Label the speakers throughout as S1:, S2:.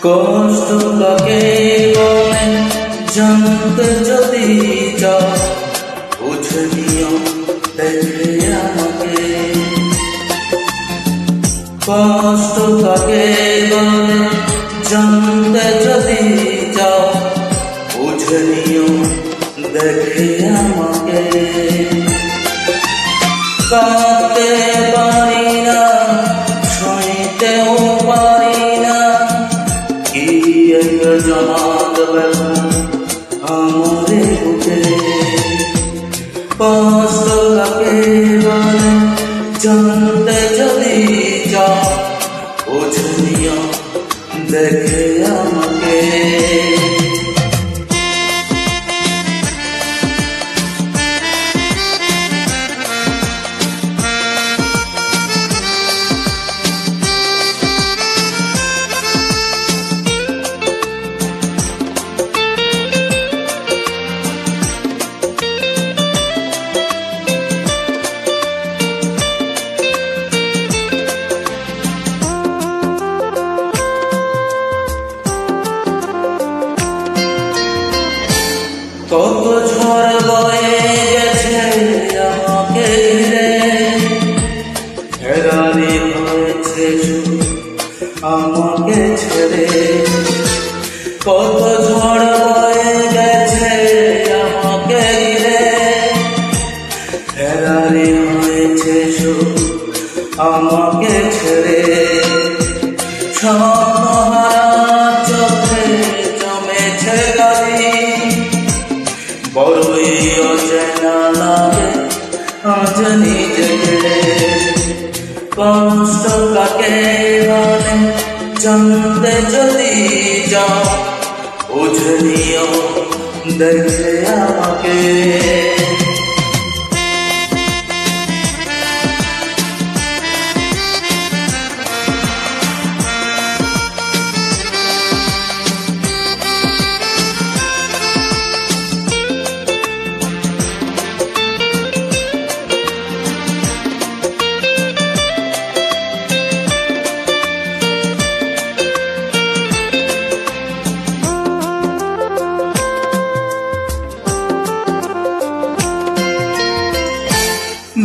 S1: কষ্ট কাকে বলে জানতে যদি চাও, বুঝে নিও দেখে আমাকে। কষ্ট কাকে বলে জানতে যদি চাও, বুঝে নিও দেখে আমাকে। কাঁদতে পারি না, সইতেও পারি না, কি এক জমাট ব্যথা আমারে বুকে। কষ্ট কাকে বলে জানতে যদি চাও, বুঝে নিও দেখে আমাকে। কত ঝড় বয়ে গেছে আমাকে ঘিরে, হেরানি হয়েছে আমাকে ছেড়ে। কত ঝড় বয়ে গেছে আমাকে ঘিরে, হেরানি হয়েছে আমাকে ছেড়ে। স্বপ্নহারা চোখে জমেছে গালি, বড়ই অচেনা লাগে আজ নিজেকে। কষ্ট কাকে বলে জানতে যদি যাও, বুঝে নিও দেখে আমাকে।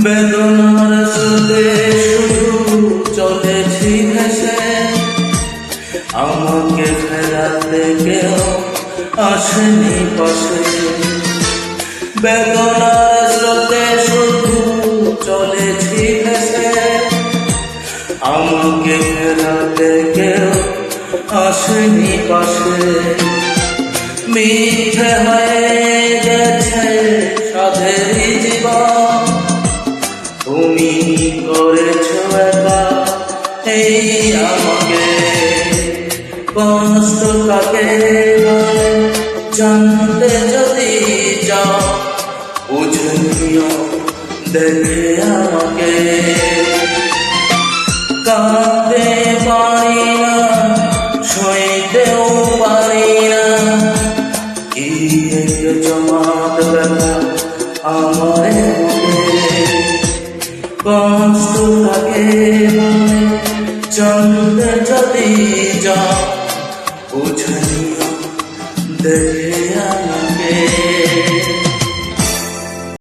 S1: বেদনার স্রোতে শুধু চলেছি ভেসে, আমাকে ফেরাতে কেউ আসেনি পাশে। বেদনার স্রোতে শুধু চলেছি ভেসে, আমাকে ফেরাতে কেউ আসেনি পাশে। মিথ্যে হয়ে গেছে সাধেরই জীবন, তুমি করেছ একা এই আমাকে। কষ্ট কাকে বলে জানতে যদি যাও, বুঝে নিও দেখে আমাকে। কাঁদতে পারি না, সইতেও পারি না, কি এক জমাট ব্যথা আমারে বুকে। কষ্ট কাকে বলে জানতে যদি যাও, বুঝে নিও দেখে